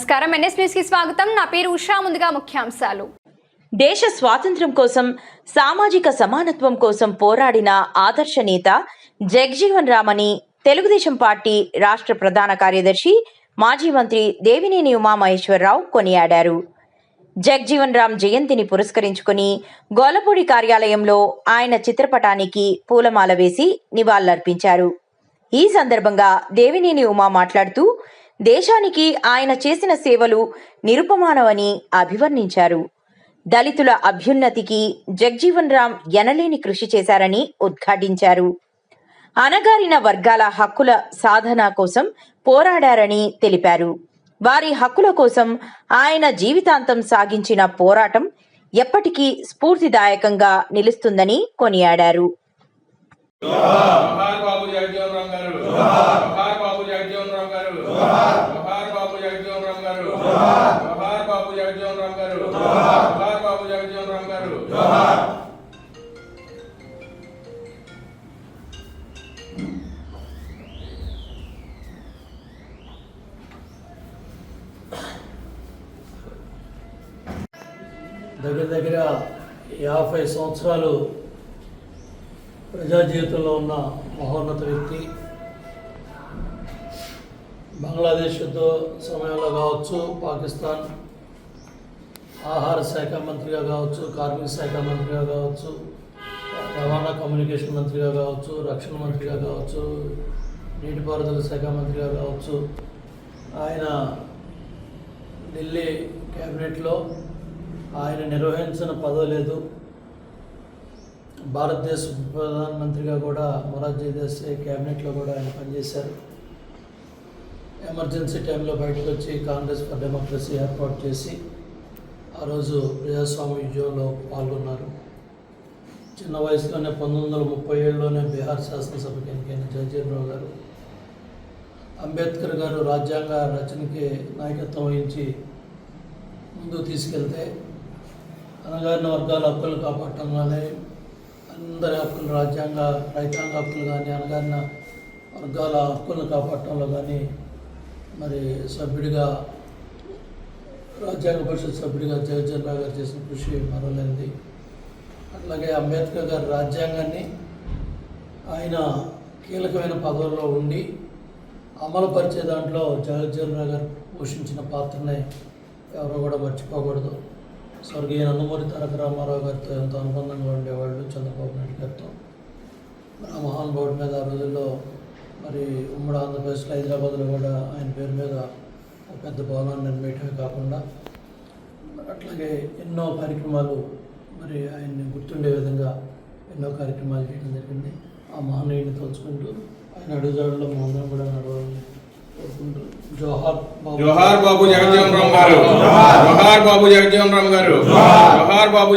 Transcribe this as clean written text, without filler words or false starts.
నమస్కారం NS news కి స్వాగతం నా పేరు ఉషా ముందుగా ముఖ్యాంశాలు దేశ స్వాతంత్ర్యం కోసం సామాజిక సమానత్వం కోసం పోరాడిన ఆదర్శ నేత జగ్జీవన్ రామ్ అని తెలుగుదేశం పార్టీ రాష్ట్ర ప్రధాన కార్యదర్శి మాజీ మంత్రి దేవినేని ఉమామహేశ్వరరావు కొనియాడారు. జగ్జీవన్ రామ్ జయంతిని పురస్కరించుకుని గోలపూడి కార్యాలయంలో ఆయన చిత్రపటానికి పూలమాల వేసి నివాళులర్పించారు. ఈ సందర్భంగా దేవినేని ఉమా మాట్లాడుతూ దేశానికి ఆయన చేసిన సేవలు నిరుపమానమని అభివర్ణించారు. దళితుల అభ్యున్నతికి జగ్జీవన్ రామ్ ఎనలేని కృషి చేశారని ఉద్ఘాటించారు. అణగారిన వర్గాల హక్కుల సాధన కోసం పోరాడారని తెలిపారు. వారి హక్కుల కోసం ఆయన జీవితాంతం సాగించిన పోరాటం ఎప్పటికీ స్ఫూర్తిదాయకంగా నిలుస్తుందని కొనియాడారు. దగ్గర 50 సంవత్సరాలు ప్రజా జీవితంలో ఉన్న మహోన్నత వ్యక్తి. బంగ్లాదేశ్ యుద్ధ సమయంలో కావచ్చు, పాకిస్తాన్ ఆహార శాఖ మంత్రిగా కావచ్చు, కార్మిక శాఖ మంత్రిగా కావచ్చు, రవాణా కమ్యూనికేషన్ మంత్రిగా కావచ్చు, రక్షణ మంత్రిగా కావచ్చు, నీటిపారుదల శాఖ మంత్రిగా కావచ్చు, ఆయన ఢిల్లీ క్యాబినెట్లో ఆయన నిర్వహించిన పదవి లేదు. భారతదేశ ప్రధానమంత్రిగా కూడా మొరార్జీ దేశాయ్ క్యాబినెట్లో కూడా ఆయన పనిచేశారు. ఎమర్జెన్సీ టైంలో బయటకు వచ్చి కాంగ్రెస్ ఫర్ డెమోక్రసీ ఏర్పాటు చేసి ఆ రోజు ప్రజాస్వామ్య ఉద్యమంలో పాల్గొన్నారు. చిన్న వయసులోనే 1937లోనే బీహార్ శాసనసభకి ఎన్నికైన జగ్జీవన్ రామ్ గారు అంబేద్కర్ గారు రాజ్యాంగ రచనకి నాయకత్వం వహించి ముందుకు తీసుకెళ్తే అణగారిన వర్గాల హక్కులు కాపాడటం కానీ, అందరి హక్కులు రైతాంగ హక్కులు కానీ, అణగారిన వర్గాల హక్కులను కాపాడటంలో కానీ మరి సభ్యుడిగా, రాజ్యాంగ పరిషత్ సభ్యుడిగా జగ్జీవన్ రామ్ గారు చేసిన కృషి మరవలేనిది. అట్లాగే అంబేద్కర్ గారి రాజ్యాంగాన్ని ఆయన కీలకమైన పదవుల్లో ఉండి అమలుపరిచే దాంట్లో జగ్జీవన్ రామ్ గారు పోషించిన పాత్రనే ఎవరో కూడా మర్చిపోకూడదు. స్వర్గీయ నందమూరి తారక రామారావు గారితో ఎంతో అనుబంధంగా ఉండేవాళ్ళు, చంద్రబాబు నాయుడు గారితో. ఆ మహానుభావుడి మీద ఆ రోజుల్లో మరి ఉమ్మడి ఆంధ్రప్రదేశ్లో హైదరాబాద్లో కూడా ఆయన పేరు మీద ఒక పెద్ద భవనాన్ని నిర్మించడమే కాకుండా అట్లాగే ఎన్నో కార్యక్రమాలు మరి ఆయన్ని గుర్తుండే విధంగా ఎన్నో కార్యక్రమాలు చేయడం జరిగింది. ఆ మహనీయుని తలుచుకుంటూ ఆయన అడుగుజాడల్లో మనందరం కూడా నడవాలని కోరుకుంటూ జోహార్ బాబు జగ్జీవన్ రామ్ గారు, జోహార్ బాబు జగ్జీవన్ రామ్ గారు, జోహార్ బాబు